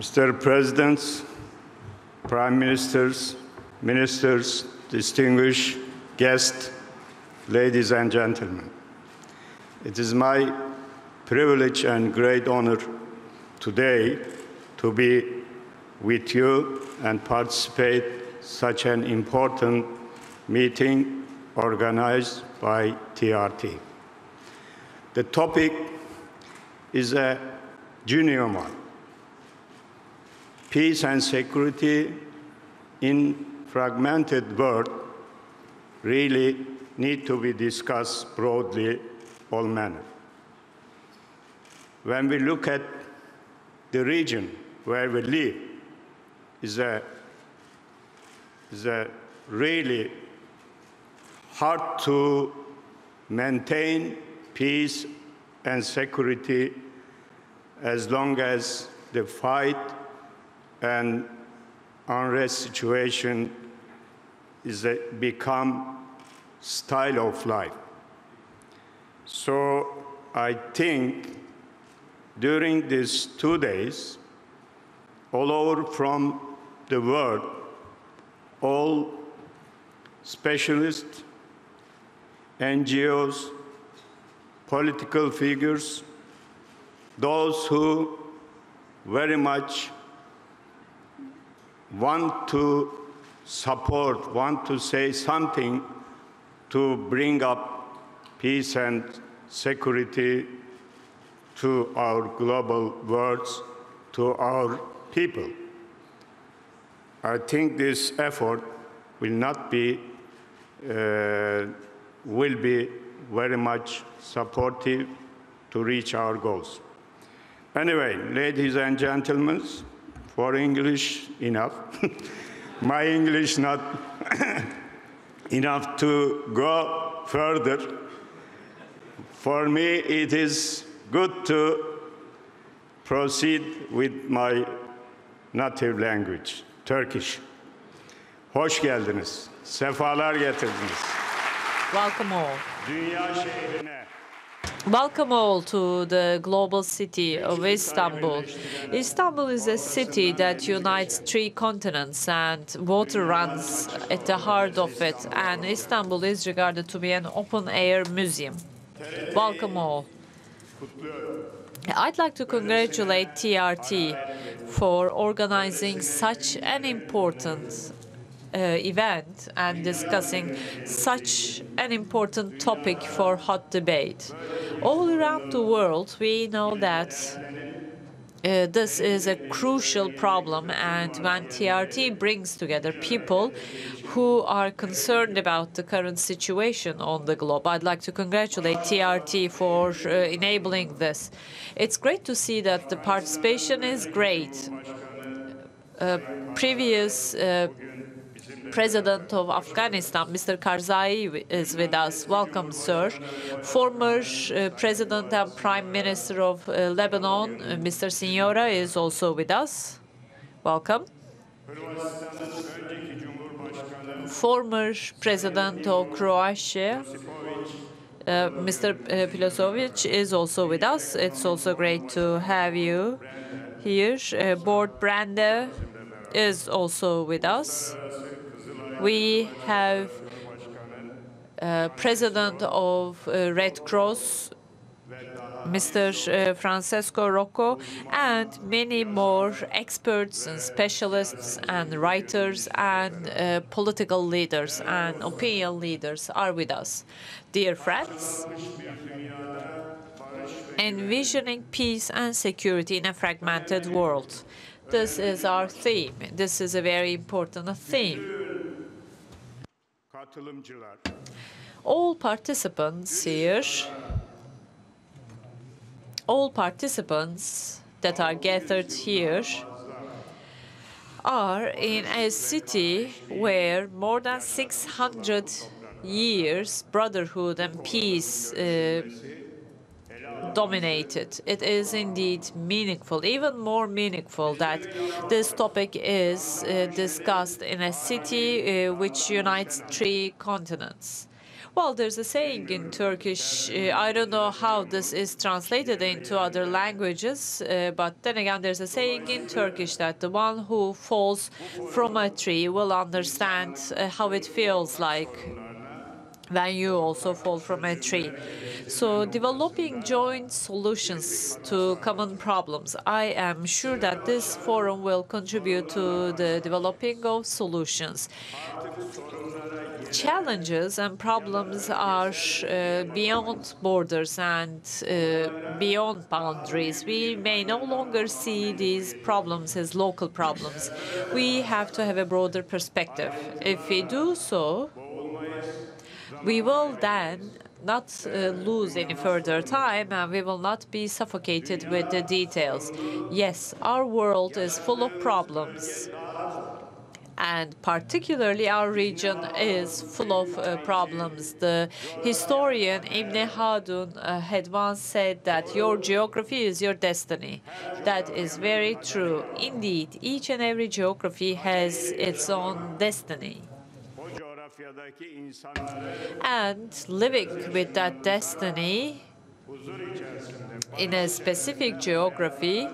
Mr. Presidents, Prime Ministers, Ministers, distinguished guests, ladies and gentlemen. It is my privilege and great honor today to be with you and participate in such an important meeting organized by TRT. The topic is a genuine one. Peace and security in fragmented world really need to be discussed broadly, all manner. When we look at the region where we live, is a really hard to maintain peace and security as long as the fight and unrest situation is become style of life. So I think during these 2 days, all over from the world, all specialists, NGOs, political figures, those who very much want to support, want to say something to bring up peace and security to our global world, to our people. I think this effort will be very much supportive to reach our goals. Anyway, ladies and gentlemen, for English, enough. My English not enough to go further. For me, it is good to proceed with my native language, Turkish. Hoş geldiniz. Sefalar getirdiniz. Welcome all. Dünya şehrine. Welcome all to the global city of Istanbul. Istanbul is a city that unites 3 continents, and water runs at the heart of it, and Istanbul is regarded to be an open-air museum. Welcome all. I'd like to congratulate TRT for organizing such an important event and discussing such an important topic for hot debate. All around the world, we know that this is a crucial problem, and when TRT brings together people who are concerned about the current situation on the globe, I'd like to congratulate TRT for enabling this. It's great to see that the participation is great. Previous President of Afghanistan, Mr. Karzai, is with us. Welcome, sir. Former President and Prime Minister of Lebanon, Mr. Signora, is also with us. Welcome. Former President of Croatia, Mr. Pilosovic, is also with us. It's also great to have you here. Board Brande is also with us. We have President of Red Cross, Mr. Francesco Rocco, and many more experts and specialists and writers and political leaders and opinion leaders are with us. Dear friends, envisioning peace and security in a fragmented world. This is our theme. This is a very important theme. All participants here, all participants that are gathered here are in a city where more than 600 years brotherhood and peace dominated. It is indeed meaningful, even more meaningful, that this topic is discussed in a city which unites 3 continents. Well, there's a saying in Turkish, I don't know how this is translated into other languages, but then again, there's a saying in Turkish that the one who falls from a tree will understand how it feels like when you also fall from a tree. So developing joint solutions to common problems. I am sure that this forum will contribute to the developing of solutions. Challenges and problems are beyond borders and beyond boundaries. We may no longer see these problems as local problems. We have to have a broader perspective. If we do so, we will then not lose any further time, and we will not be suffocated with the details. Yes, our world is full of problems, and particularly our region is full of problems. The historian Ibn Haldun had once said that your geography is your destiny. That is very true. Indeed, each and every geography has its own destiny. And living with that destiny in a specific geography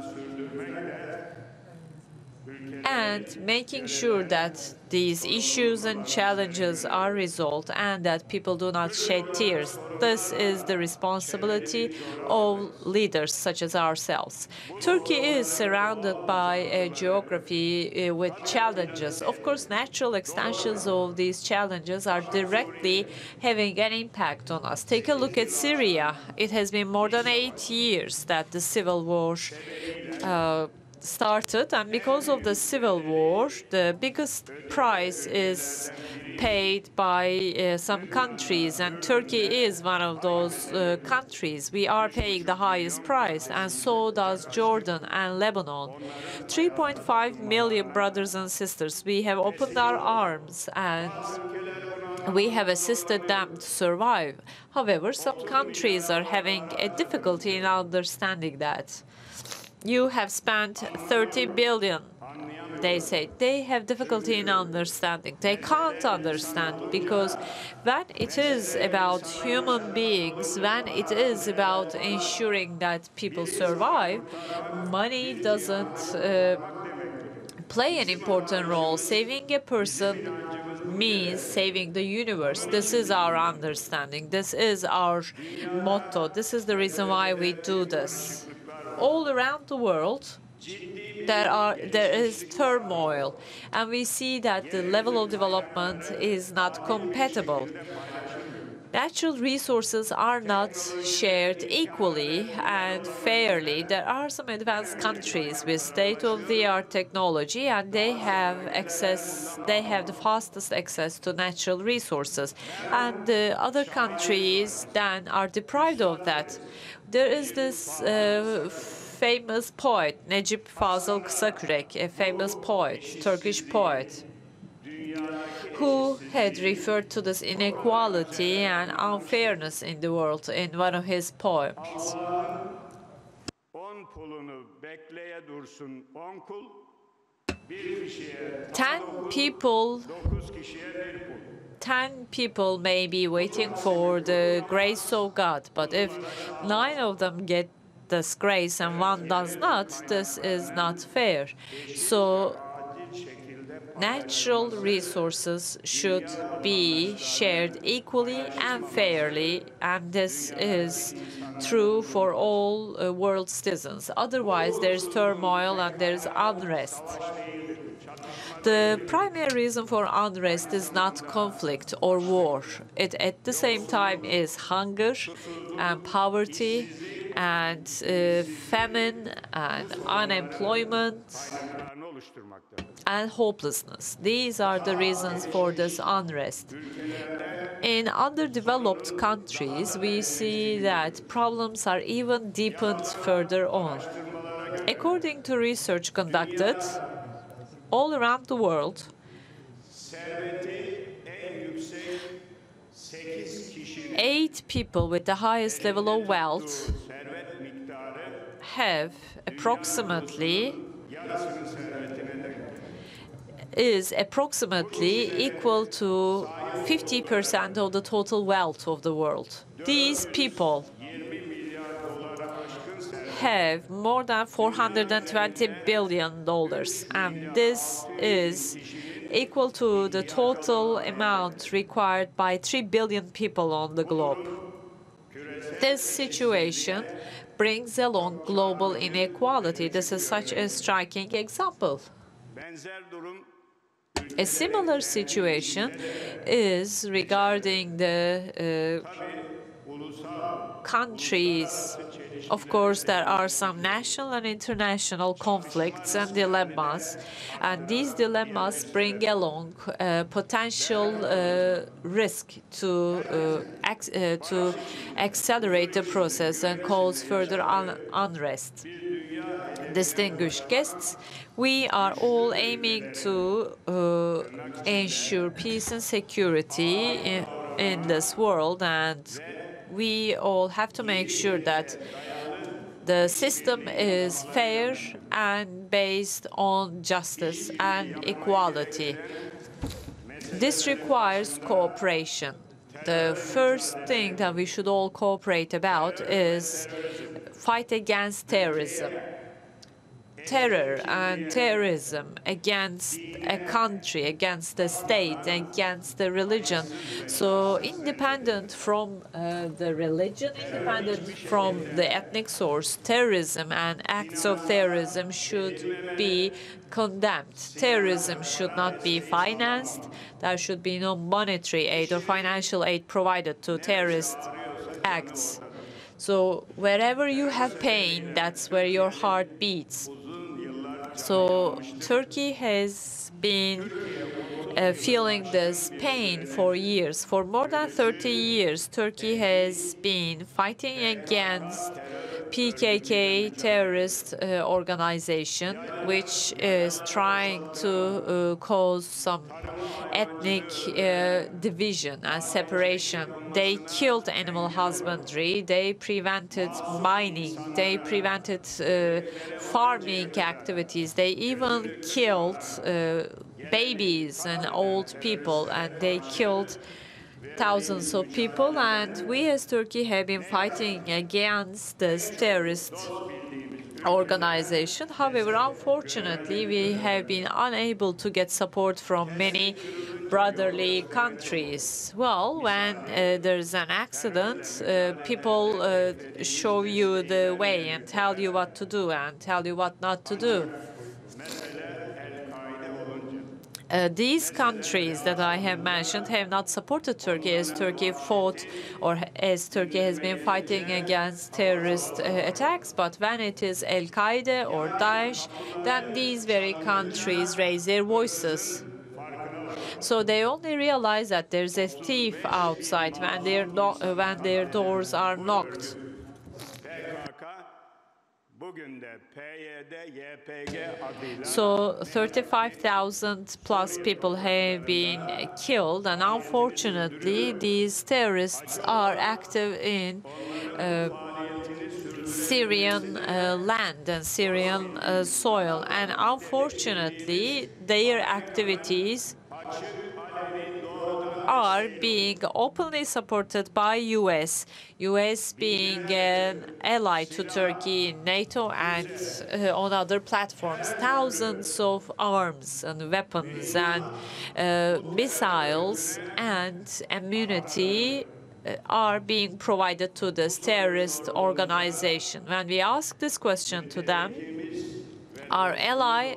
and making sure that these issues and challenges are resolved and that people do not shed tears. This is the responsibility of leaders such as ourselves. Turkey is surrounded by a geography with challenges. Of course, natural extensions of these challenges are directly having an impact on us. Take a look at Syria. It has been more than 8 years that the civil war started, and because of the civil war, the biggest price is paid by some countries, and Turkey is one of those countries. We are paying the highest price, and so does Jordan and Lebanon. 3.5 million brothers and sisters. We have opened our arms, and we have assisted them to survive. However, some countries are having a difficulty in understanding that. You have spent 30 billion, they say. They have difficulty in understanding. They can't understand because when it is about human beings, when it is about ensuring that people survive, money doesn't play an important role. Saving a person means saving the universe. This is our understanding. This is our motto. This is the reason why we do this. All around the world, there is turmoil, and we see that the level of development is not compatible. Natural resources are not shared equally and fairly. There are some advanced countries with state-of-the-art technology, and they have the fastest access to natural resources. And the other countries then are deprived of that. There is this famous poet, Necip Fazıl Kısakürek, a famous poet, Turkish poet, who had referred to this inequality and unfairness in the world in one of his poems. 10 people may be waiting for the grace of God, but if 9 of them get this grace and 1 does not, this is not fair. So natural resources should be shared equally and fairly, and this is true for all world citizens. Otherwise, there's turmoil and there's unrest. The primary reason for unrest is not conflict or war. It, at the same time, is hunger and poverty and famine and unemployment and hopelessness. These are the reasons for this unrest. In underdeveloped countries, we see that problems are even deepened further on. According to research conducted all around the world, 8 people with the highest level of wealth have approximately equal to 50% of the total wealth of the world. These people have more than $420 billion, and this is equal to the total amount required by 3 billion people on the globe. This situation brings along global inequality. This is such a striking example. A similar situation is regarding the countries. Of course, there are some national and international conflicts and dilemmas, and these dilemmas bring along potential risk to accelerate the process and cause further unrest. Distinguished guests, we are all aiming to ensure peace and security in this world, and we all have to make sure that the system is fair and based on justice and equality. This requires cooperation. The first thing that we should all cooperate about is fight against terrorism. Terror and terrorism against a country, against the state, against the religion. So independent from the religion, independent from the ethnic source, terrorism and acts of terrorism should be condemned. Terrorism should not be financed. There should be no monetary aid or financial aid provided to terrorist acts. So wherever you have pain, that's where your heart beats. So Turkey has been feeling this pain for years. For more than 30 years, Turkey has been fighting against PKK terrorist organization, which is trying to cause some ethnic division and separation. They killed animal husbandry, they prevented mining, they prevented farming activities, they even killed babies and old people, and they killed thousands of people, and we as Turkey have been fighting against this terrorist organization. However, unfortunately, we have been unable to get support from many brotherly countries. Well, when there's an accident, people show you the way and tell you what to do and tell you what not to do. These countries that I have mentioned have not supported Turkey as Turkey fought or as Turkey has been fighting against terrorist attacks. But when it is Al-Qaeda or Daesh, then these very countries raise their voices. So they only realize that there's a thief outside when their doors are knocked. So 35,000 plus people have been killed, and unfortunately these terrorists are active in Syrian land and Syrian soil, and unfortunately their activities are being openly supported by U.S. U.S. being an ally to Turkey in NATO and on other platforms. Thousands of arms and weapons and missiles and immunity are being provided to this terrorist organization. When we ask this question to them, our ally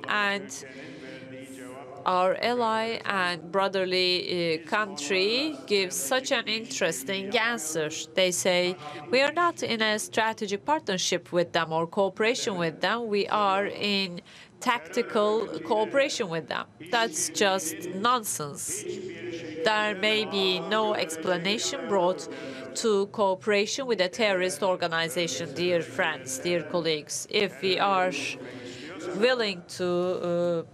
and brotherly country gives such an interesting answer. They say, we are not in a strategic partnership with them or cooperation with them. We are in tactical cooperation with them. That's just nonsense. There may be no explanation brought to cooperation with a terrorist organization, dear friends, dear colleagues. If we are willing to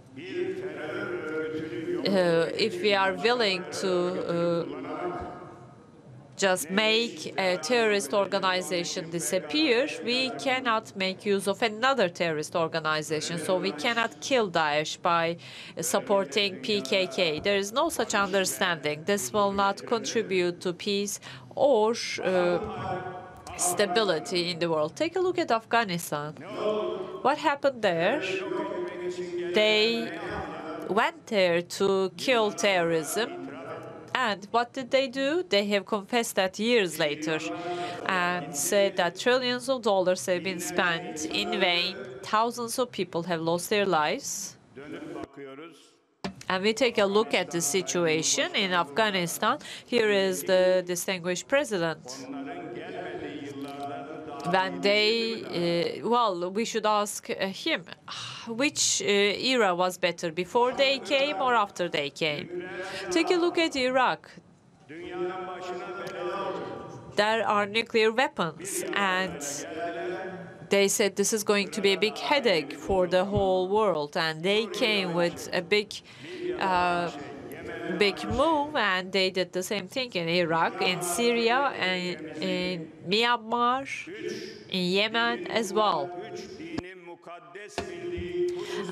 just make a terrorist organization disappear, we cannot make use of another terrorist organization. So we cannot kill Daesh by supporting PKK. There is no such understanding. This will not contribute to peace or stability in the world. Take a look at Afghanistan. What happened there? They went there to kill terrorism. And what did they do? They have confessed that years later and said that trillions of dollars have been spent in vain. Thousands of people have lost their lives. And we take a look at the situation in Afghanistan. Here is the distinguished president. When they, well, we should ask him, which era was better, before they came or after they came? Take a look at Iraq. There are nuclear weapons, and they said this is going to be a big headache for the whole world, and they came with a big move, and they did the same thing in Iraq, in Syria, and in Myanmar, in Yemen as well.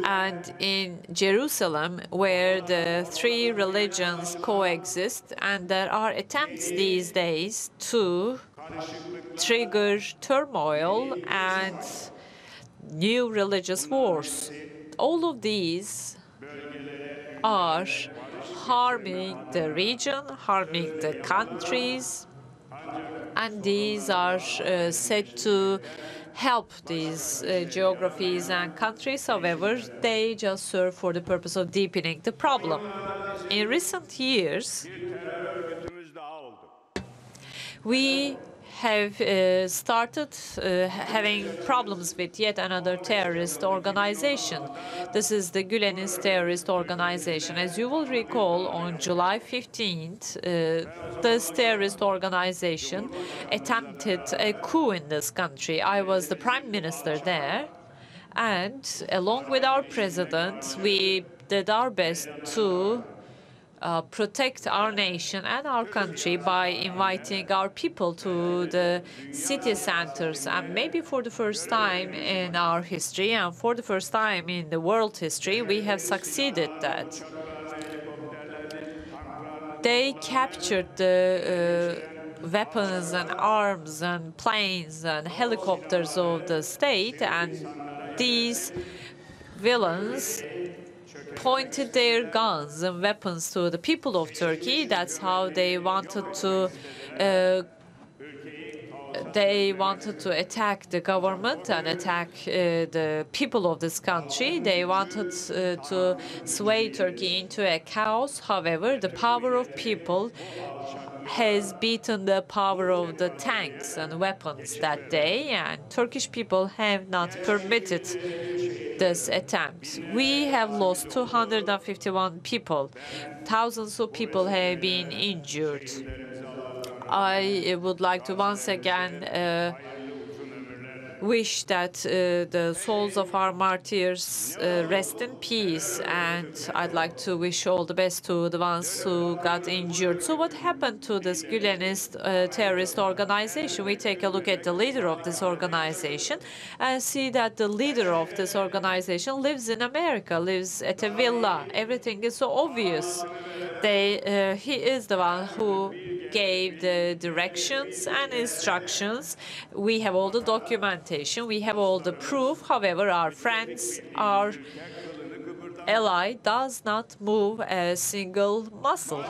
And in Jerusalem, where the three religions coexist, and there are attempts these days to trigger turmoil and new religious wars. All of these are harming the region, harming the countries, and these are said to help these geographies and countries. However, they just serve for the purpose of deepening the problem. In recent years, we have started having problems with yet another terrorist organization. This is the Gülenist terrorist organization. As you will recall, on July 15th, this terrorist organization attempted a coup in this country. I was the prime minister there, and along with our president, we did our best to protect our nation and our country by inviting our people to the city centers. And maybe for the first time in our history and for the first time in the world history, we have succeeded that. They captured the weapons and arms and planes and helicopters of the state, and these villains pointed their guns and weapons to the people of Turkey. That's how they wanted to attack the government and attack the people of this country. They wanted to sway Turkey into a chaos. However, the power of people has beaten the power of the tanks and weapons that day, and Turkish people have not permitted this attempt. We have lost 251 people. Thousands of people have been injured. I would like to once again wish that the souls of our martyrs rest in peace, and I'd like to wish all the best to the ones who got injured. So what happened to this Gülenist terrorist organization? We take a look at the leader of this organization and see that the leader of this organization lives in America, lives at a villa. Everything is so obvious. He is the one who gave the directions and instructions. We have all the documentation, we have all the proof. However, our friends, our ally does not move a single muscle.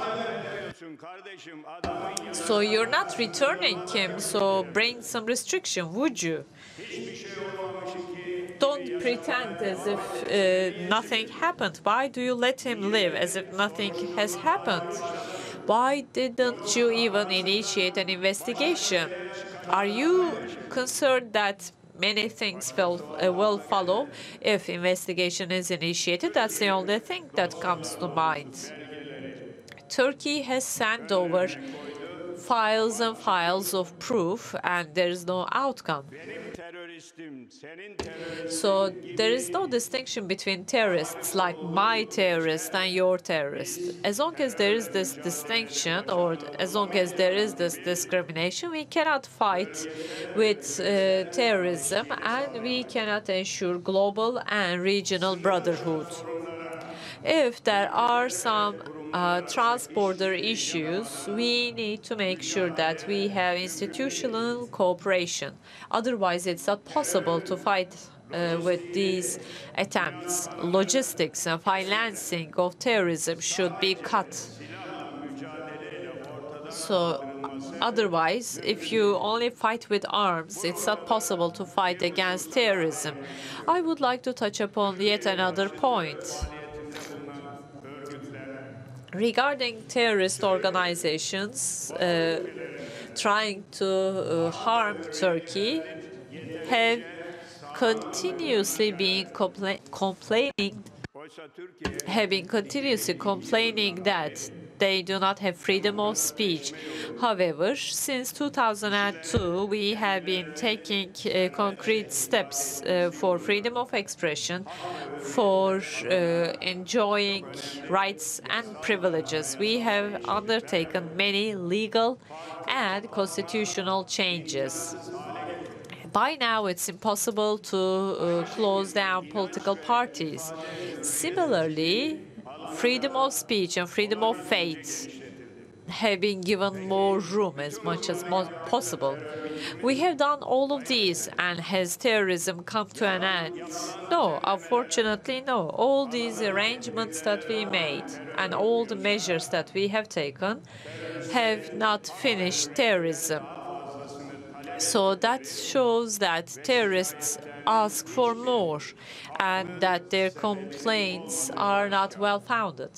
So you're not returning him, so bring some restriction, would you? Don't pretend as if nothing happened. Why do you let him live as if nothing has happened? Why didn't you even initiate an investigation? Are you concerned that many things will follow if investigation is initiated? That's the only thing that comes to mind. Turkey has sent over files and files of proof, and there is no outcome. So there is no distinction between terrorists like my terrorist and your terrorist. As long as there is this distinction, or as long as there is this discrimination, we cannot fight with terrorism, and we cannot ensure global and regional brotherhood. If there are some trans-border issues, we need to make sure that we have institutional cooperation. Otherwise, it's not possible to fight with these attempts. Logistics and financing of terrorism should be cut. So otherwise, if you only fight with arms, it's not possible to fight against terrorism. I would like to touch upon yet another point. Regarding terrorist organizations trying to harm Turkey, have continuously been complaining that they do not have freedom of speech. However, since 2002, we have been taking concrete steps for freedom of expression, for enjoying rights and privileges. We have undertaken many legal and constitutional changes. By now, it's impossible to close down political parties. Similarly, freedom of speech and freedom of faith have been given more room as much as possible. We have done all of these, and has terrorism come to an end? No, unfortunately, no. All these arrangements that we made and all the measures that we have taken have not finished terrorism. So that shows that terrorists ask for more and that their complaints are not well-founded.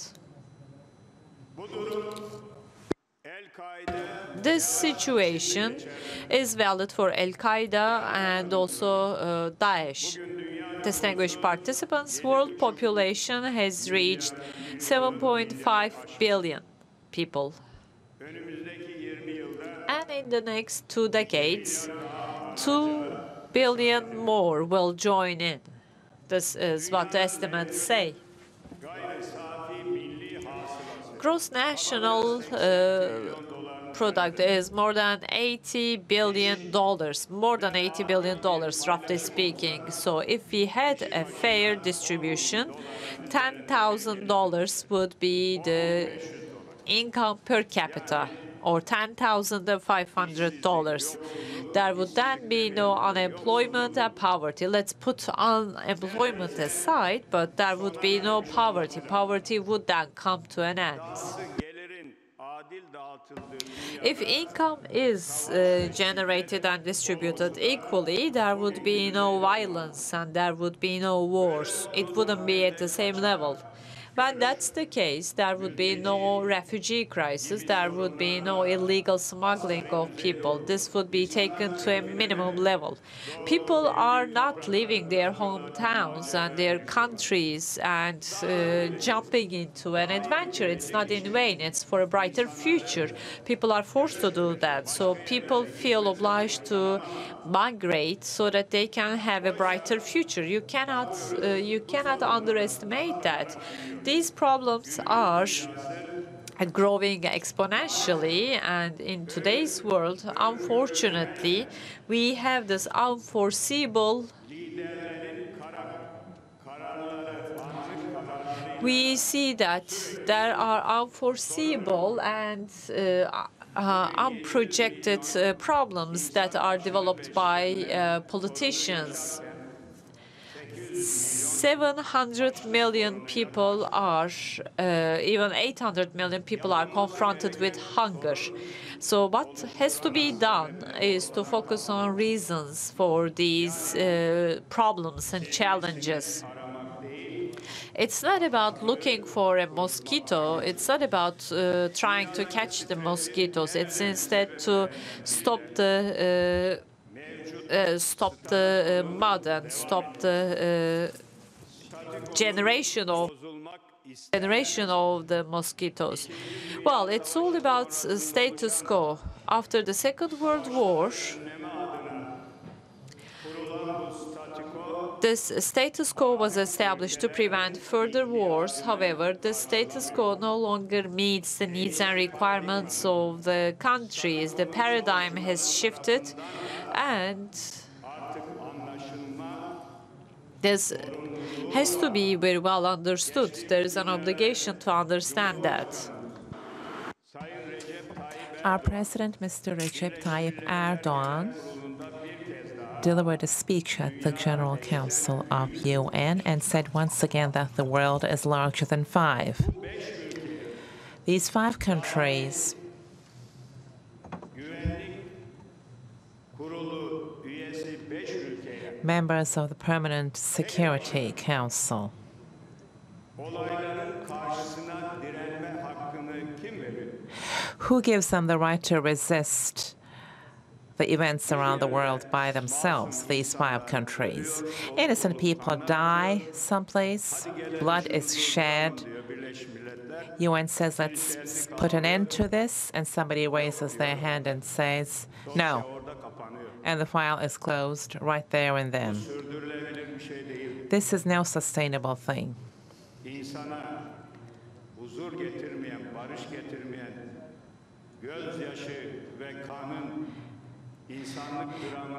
This situation is valid for Al-Qaeda and also Daesh. Distinguished participants, world population has reached 7.5 billion people. And in the next 2 decades, 2 billion more will join in. This is what the estimates say. Gross national product is more than $80 billion, roughly speaking. So if we had a fair distribution, $10,000 would be the income per capita, or $10,500. There would then be no unemployment and poverty. Let's put unemployment aside, but there would be no poverty. Poverty would then come to an end. If income is generated and distributed equally, there would be no violence and there would be no wars. It wouldn't be at the same level. When that's the case, there would be no refugee crisis, there would be no illegal smuggling of people. This would be taken to a minimum level. People are not leaving their hometowns and their countries and jumping into an adventure. It's not in vain. It's for a brighter future. People are forced to do that. So people feel obliged to migrate so that they can have a brighter future. You cannot underestimate that. These problems are growing exponentially, and in today's world, unfortunately, we have this unforeseeable. We see that there are unforeseeable and unprojected problems that are developed by politicians. 700 million people are, even 800 million people are confronted with hunger. So what has to be done is to focus on reasons for these problems and challenges. It's not about looking for a mosquito. It's not about trying to catch the mosquitoes. It's instead to stop the mud and stop the generation of the mosquitoes. Well, it's all about status quo. After the Second World War, This status quo was established to prevent further wars. However, the status quo no longer meets the needs and requirements of the countries. The paradigm has shifted, and this has to be very well understood. There is an obligation to understand that. Our President, Mr. Recep Tayyip Erdogan, delivered a speech at the General Council of UN and said once again that the world is larger than 5. These 5 countries members of the Permanent Security Council. Who gives them the right to resist the events around the world by themselves, these 5 countries? Innocent people die someplace, blood is shed. UN says, let's put an end to this, and somebody raises their hand and says, no. And the file is closed right there and then. This is no sustainable thing.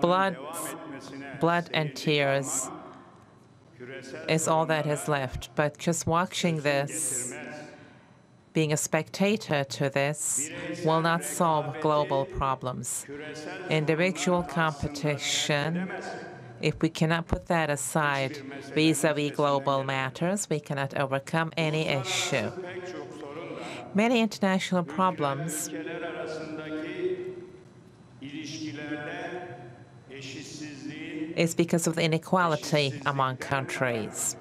Blood and tears is all that is left. But just watching this, being a spectator to this, will not solve global problems. Individual competition, if we cannot put that aside vis-à-vis global matters, we cannot overcome any issue. Many international problems is because of the inequality among countries.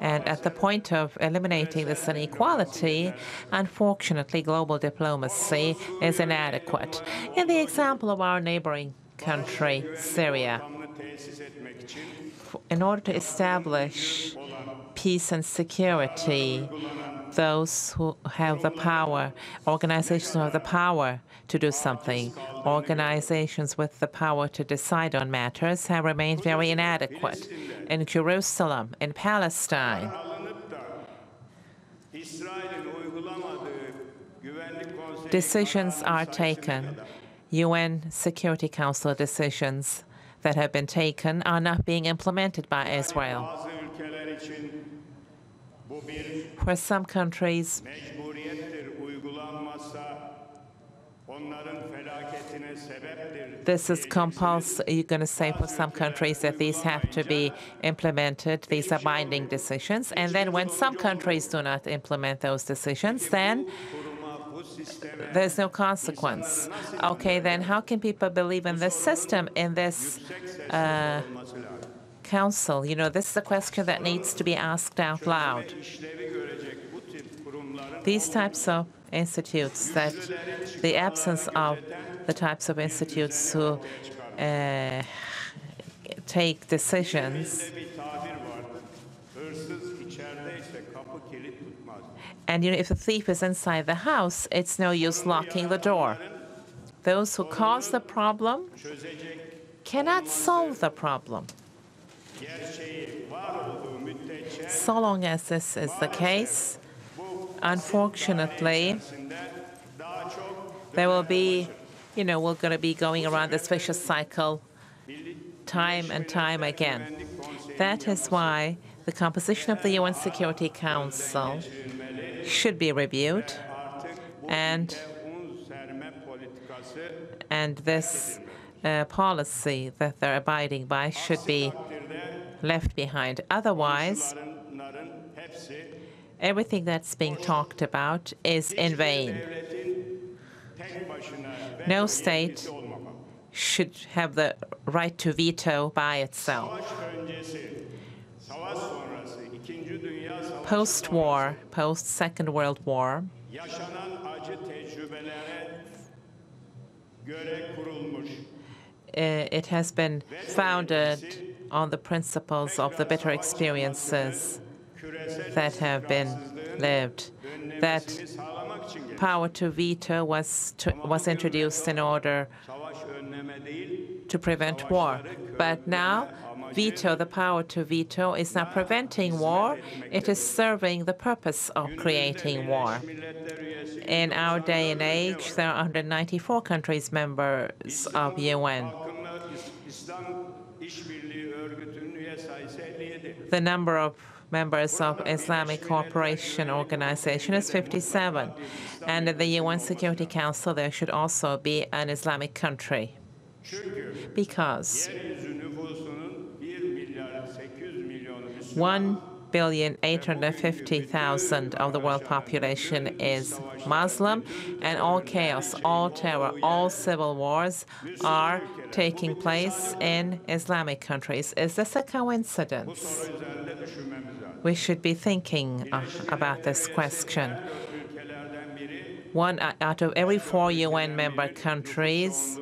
And at the point of eliminating this inequality, unfortunately, global diplomacy is inadequate. In the example of our neighboring country, Syria, in order to establish peace and security, those who have the power, organizations who have the power to do something, organizations with the power to decide on matters, have remained very inadequate. In Jerusalem, in Palestine, decisions are taken. UN Security Council decisions that have been taken are not being implemented by Israel. For some countries, this is compulsory. You're going to say for some countries that these have to be implemented. These are binding decisions. And then when some countries do not implement those decisions, then there's no consequence. Okay, then how can people believe in this system, in this council? You know, this is a question that needs to be asked out loud. These types of institutes, that the absence of the types of institutes who take decisions, and you know, if the thief is inside the house, it's no use locking the door. Those who cause the problem cannot solve the problem. So long as this is the case, unfortunately, there will be, you know, we're going to be going around this vicious cycle time and time again. That is why the composition of the UN Security Council should be reviewed, and this policy that they're abiding by should be left behind. Otherwise, everything that's being talked about is in vain. No state should have the right to veto by itself. Post-war, post-Second World War, it has been founded on the principles of the bitter experiences that have been lived. That power to veto was introduced in order to prevent war. But now, veto, the power to veto, is not preventing war. It is serving the purpose of creating war. In our day and age, there are 194 countries members of UN. The number of members of Islamic Cooperation Organization is 57. And in the UN Security Council, there should also be an Islamic country. Because 1,850,000,000 of the world population is Muslim, and all chaos, all terror, all civil wars are taking place in Islamic countries. Is this a coincidence? We should be thinking about this question. 1 out of every 4 UN member countries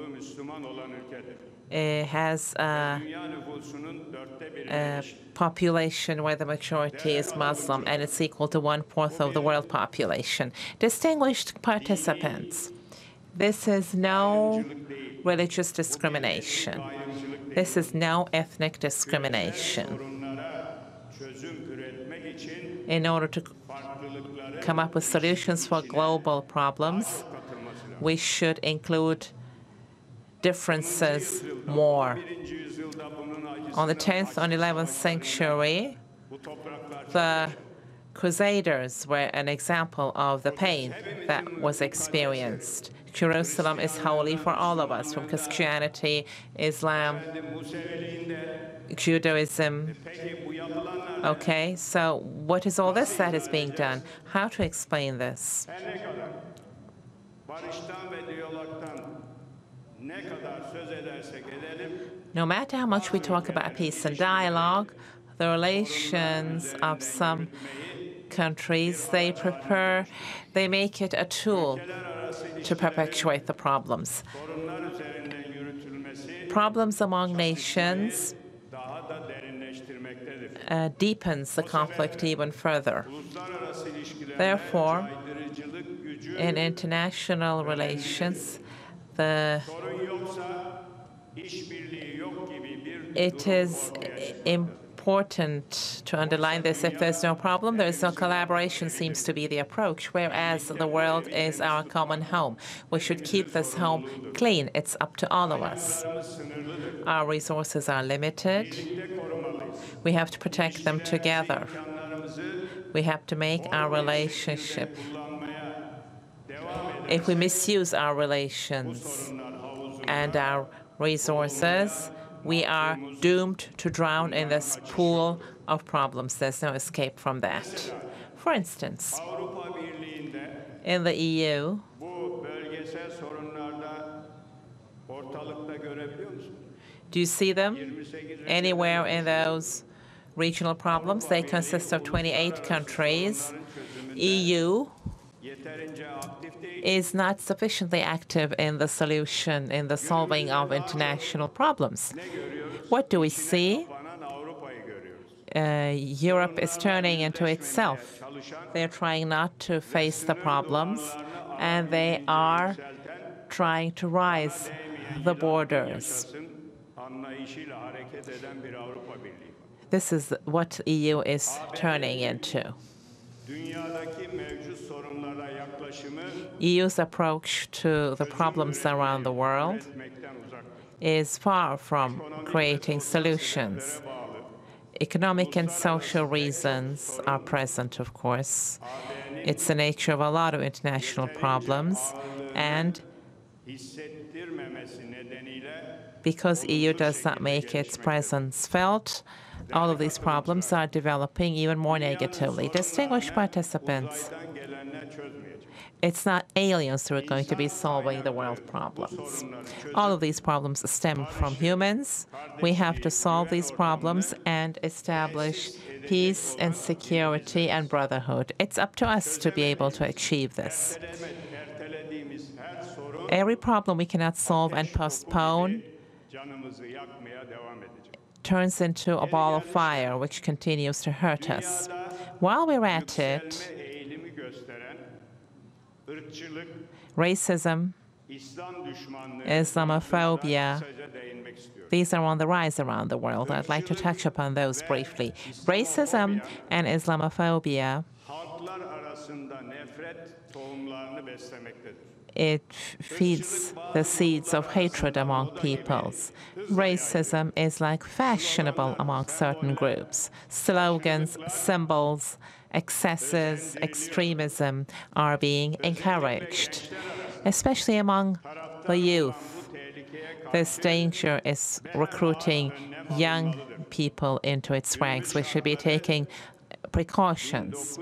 has a population where the majority is Muslim, and it's equal to 1/4 of the world population. Distinguished participants, this is no religious discrimination. This is no ethnic discrimination. In order to come up with solutions for global problems, we should include differences more. On the 10th and 11th century, the Crusaders were an example of the pain that was experienced. Jerusalem is holy for all of us, from Christianity, Islam, Judaism. Okay, so what is all this that is being done? How to explain this? No matter how much we talk about peace and dialogue, the relations of some countries, they make it a tool to perpetuate the problems. Problems among nations deepens the conflict even further. Therefore, in international relations, it is important to underline this. If there's no problem, there is no collaboration, seems to be the approach, whereas the world is our common home. We should keep this home clean. It's up to all of us. Our resources are limited. We have to protect them together. We have to make our relationship. If we misuse our relations and our resources, we are doomed to drown in this pool of problems. There's no escape from that. For instance, in the EU, do you see them anywhere in those regional problems? They consist of 28 countries. EU is not sufficiently active in the solution, in the solving of international problems. What do we see? Europe is turning into itself. They're trying not to face the problems, and they are trying to rise the borders. This is what EU is turning into. EU's approach to the problems around the world is far from creating solutions. Economic and social reasons are present, of course. It's the nature of a lot of international problems, and because EU does not make its presence felt, all of these problems are developing even more negatively. Distinguished participants, it's not aliens who are going to be solving the world problems. All of these problems stem from humans. We have to solve these problems and establish peace and security and brotherhood. It's up to us to be able to achieve this. Every problem we cannot solve and postpone turns into a ball of fire which continues to hurt us. While we're at it, racism Islamophobia, these are on the rise around the world. I'd like to touch upon those briefly. Racism and Islamophobia, it feeds the seeds of hatred among peoples. Racism is like fashionable among certain groups. Slogans, symbols, excesses, extremism are being encouraged, especially among the youth. This danger is recruiting young people into its ranks. We should be taking precautions.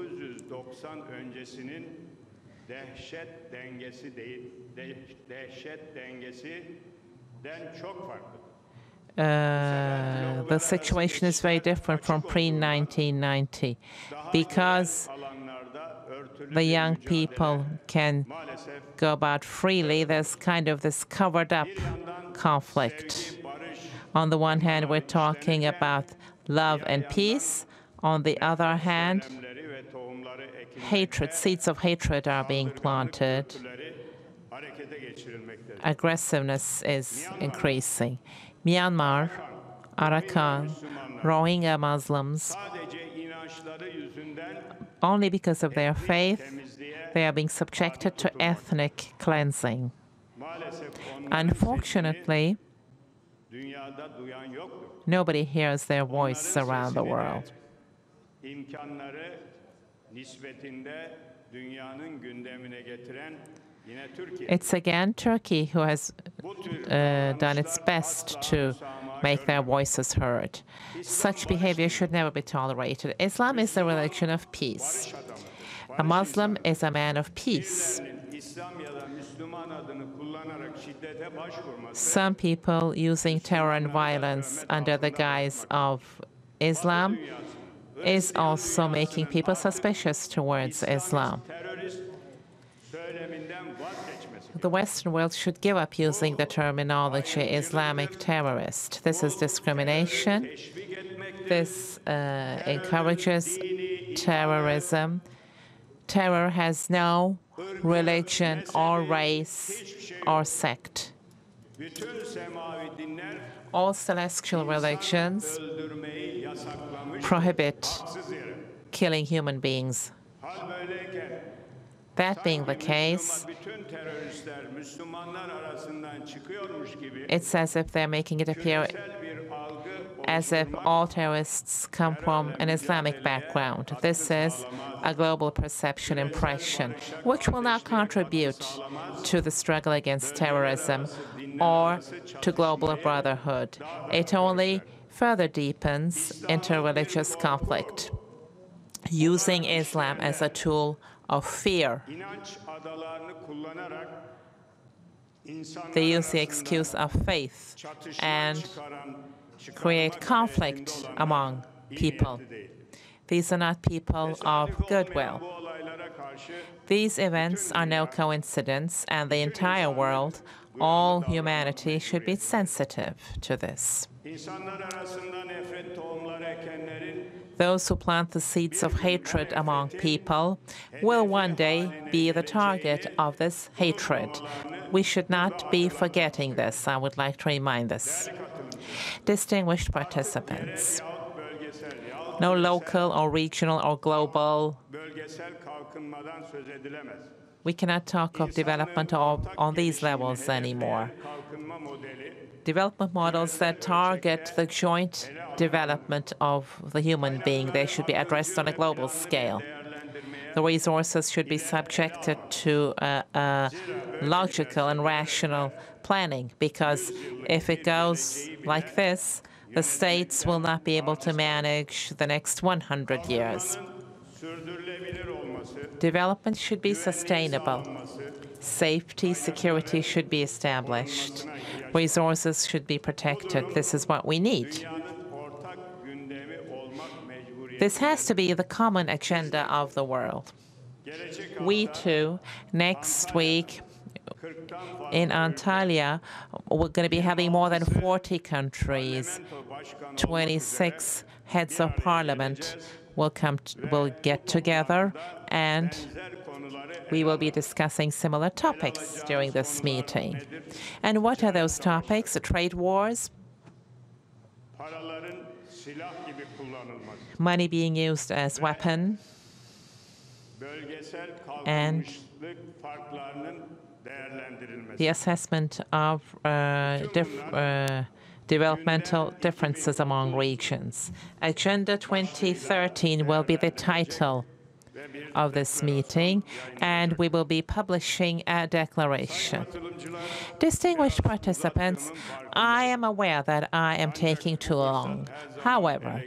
The situation is very different from pre-1990 because the young people can go about freely. There's kind of this covered-up conflict. On the one hand, we're talking about love and peace. On the other hand, hatred, seeds of hatred are being planted. Aggressiveness is increasing. Myanmar, Arakan, Rohingya Muslims, only because of their faith, they are being subjected to ethnic cleansing. Unfortunately, nobody hears their voice around the world. It's again Turkey who has done its best to make their voices heard. Such behavior should never be tolerated. Islam is the religion of peace. A Muslim is a man of peace. Some people using terror and violence under the guise of Islam is also making people suspicious towards Islam. The Western world should give up using the terminology Islamic terrorist. This is discrimination. This encourages terrorism. Terror has no religion or race or sect. All celestial religions prohibit killing human beings. That being the case, it's as if they're making it appear as if all terrorists come from an Islamic background. This is a global perception impression, which will not contribute to the struggle against terrorism or to global brotherhood. It only further deepens interreligious conflict, using Islam as a tool of fear. They use the excuse of faith and create conflict among people. These are not people of goodwill. These events are no coincidence, and the entire world, all humanity, should be sensitive to this. Those who plant the seeds of hatred among people will one day be the target of this hatred. We should not be forgetting this. I would like to remind this. Distinguished participants, no local or regional or global. We cannot talk of development on these levels anymore. Development models that target the joint development of the human being, they should be addressed on a global scale. The resources should be subjected to logical and rational planning, because if it goes like this, the states will not be able to manage the next 100 years. Development should be sustainable. Safety, security should be established. Resources should be protected. This is what we need. This has to be the common agenda of the world. We too, next week in Antalya, we're going to be having more than 40 countries, 26 heads of parliament will get together, and we will be discussing similar topics during this meeting. And what are those topics? Trade wars, money being used as weapon, and the assessment of developmental differences among regions. Agenda 2013 will be the title of this meeting, and we will be publishing a declaration. Distinguished participants, I am aware that I am taking too long. However,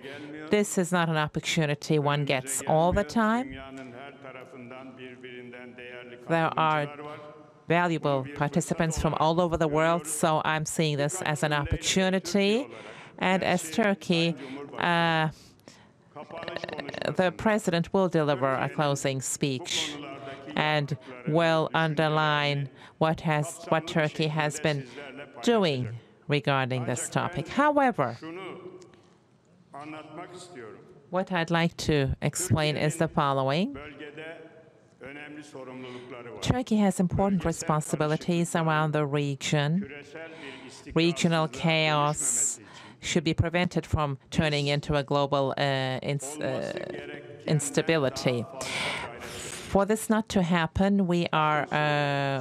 this is not an opportunity one gets all the time. There are valuable participants from all over the world, so I'm seeing this as an opportunity. And as Turkey, the president will deliver a closing speech and will underline what Turkey has been doing regarding this topic. However, what I'd like to explain is the following. Turkey has important responsibilities around the region. Regional chaos should be prevented from turning into a global instability. For this not to happen, we are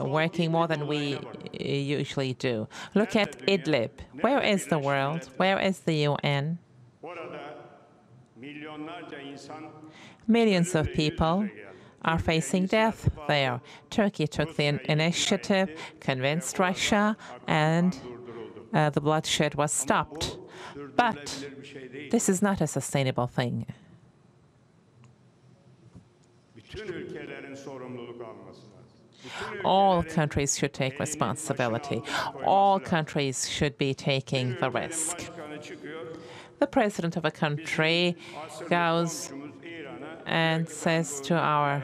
working more than we usually do. Look at Idlib. Where is the world? Where is the UN? Millions of people are facing death there. Turkey took the initiative, convinced Russia, and the bloodshed was stopped. But this is not a sustainable thing. All countries should take responsibility. All countries should be taking the risk. The president of a country goes and says to our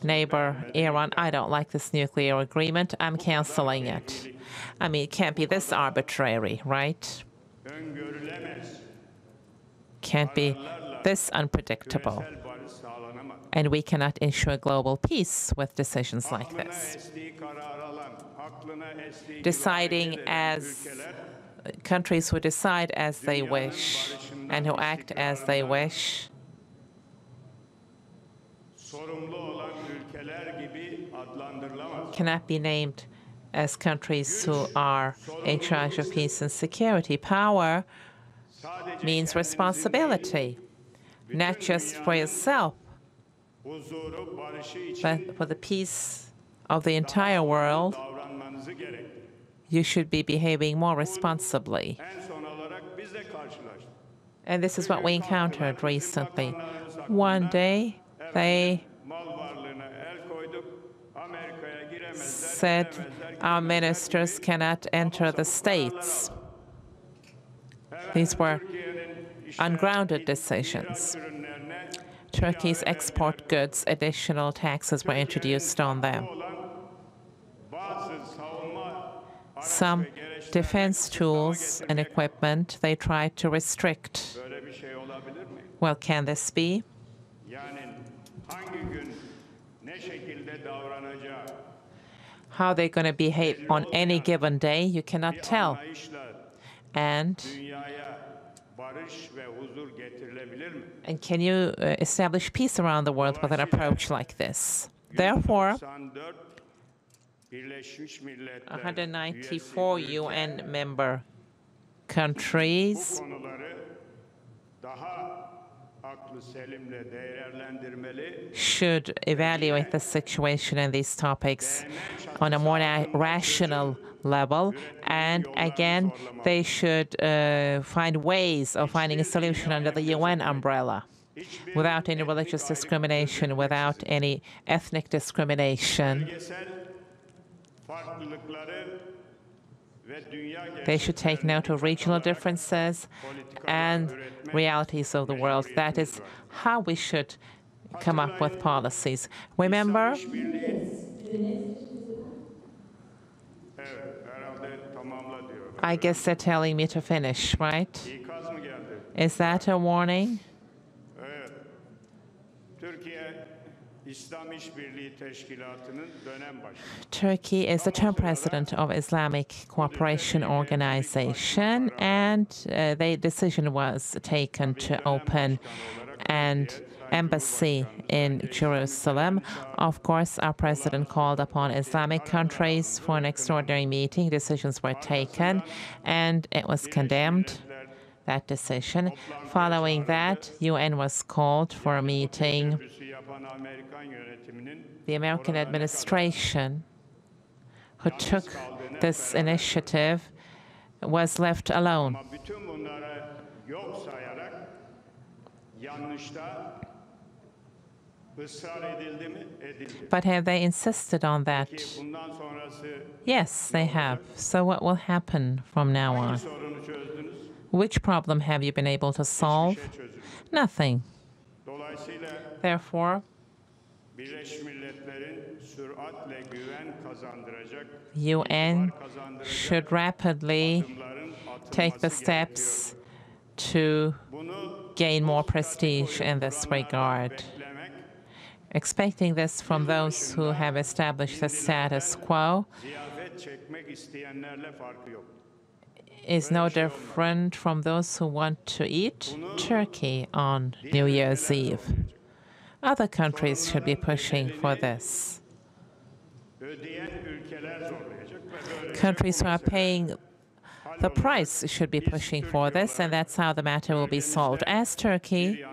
neighbor, Iran, I don't like this nuclear agreement, I'm canceling it. I mean, it can't be this arbitrary, right? Can't be this unpredictable. And we cannot ensure global peace with decisions like this. Deciding as countries who decide as they wish and who act as they wish cannot be named as countries who are in charge of peace and security. Power means responsibility, not just for yourself, but for the peace of the entire world. You should be behaving more responsibly. And this is what we encountered recently. One day, they said our ministers cannot enter the States. These were ungrounded decisions. Turkey's export goods, additional taxes were introduced on them. Some defense tools and equipment they tried to restrict. Well, can this be? How they're going to behave on any given day, you cannot tell. And can you establish peace around the world with an approach like this? Therefore, 194 UN member countries should evaluate the situation and these topics on a more rational level. And again, they should find ways of finding a solution under the UN umbrella without any religious discrimination, without any ethnic discrimination. They should take note of regional differences and realities of the world. That is how we should come up with policies. Remember, I guess they're telling me to finish, right? Is that a warning? Turkey is the term president of Islamic Cooperation Organization, and the decision was taken to open an embassy in Jerusalem. Of course, our president called upon Islamic countries for an extraordinary meeting. Decisions were taken, and it was condemned, that decision. Following that, UN was called for a meeting. The American administration, who took this initiative, was left alone. But have they insisted on that? Yes, they have. So what will happen from now on? Which problem have you been able to solve? Nothing. Therefore, UN should rapidly take the steps to gain more prestige in this regard. Expecting this from those who have established the status quo is no different from those who want to eat turkey on New Year's Eve. Other countries should be pushing for this. Countries who are paying the price should be pushing for this, and that's how the matter will be solved. As Turkey,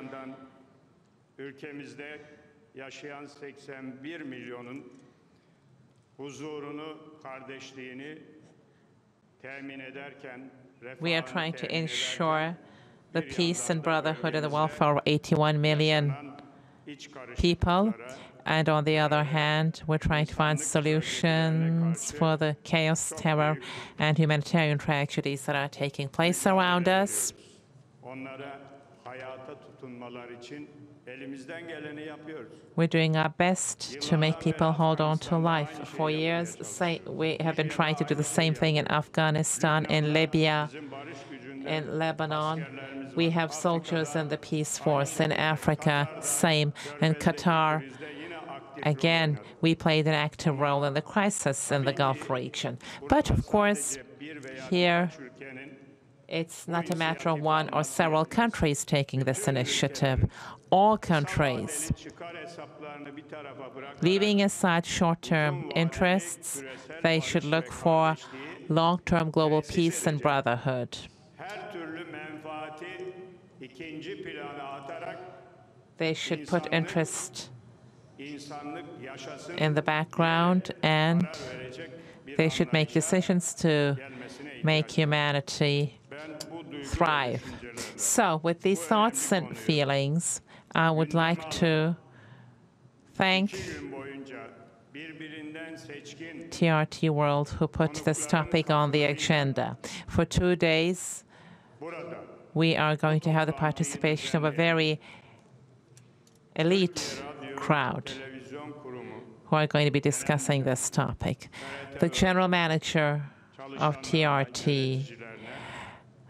we are trying to ensure the peace and brotherhood and the welfare of 81 million people. And on the other hand, we're trying to find solutions for the chaos, terror, and humanitarian tragedies that are taking place around us. We're doing our best to make people hold on to life. For years, we have been trying to do the same thing in Afghanistan, in Libya, in Lebanon. We have soldiers in the peace force in Africa, same, in Qatar. Again, we played an active role in the crisis in the Gulf region. But of course, here, it's not a matter of one or several countries taking this initiative. All countries, leaving aside short-term interests, they should look for long-term global peace and brotherhood. They should put interest in the background, and they should make decisions to make humanity thrive. So, with these thoughts and feelings, I would like to thank TRT World who put this topic on the agenda. For 2 days, we are going to have the participation of a very elite crowd who are going to be discussing this topic. The general manager of TRT,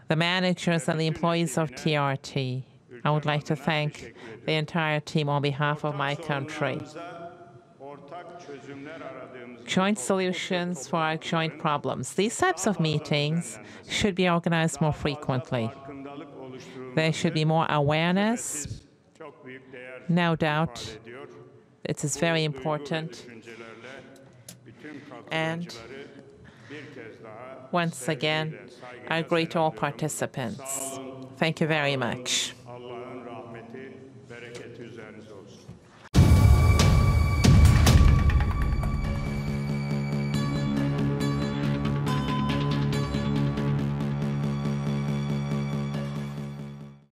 the managers and the employees of TRT, I would like to thank the entire team on behalf of my country. Joint solutions for our joint problems. These types of meetings should be organized more frequently. There should be more awareness. No doubt, it is very important. And once again, I greet all participants. Thank you very much.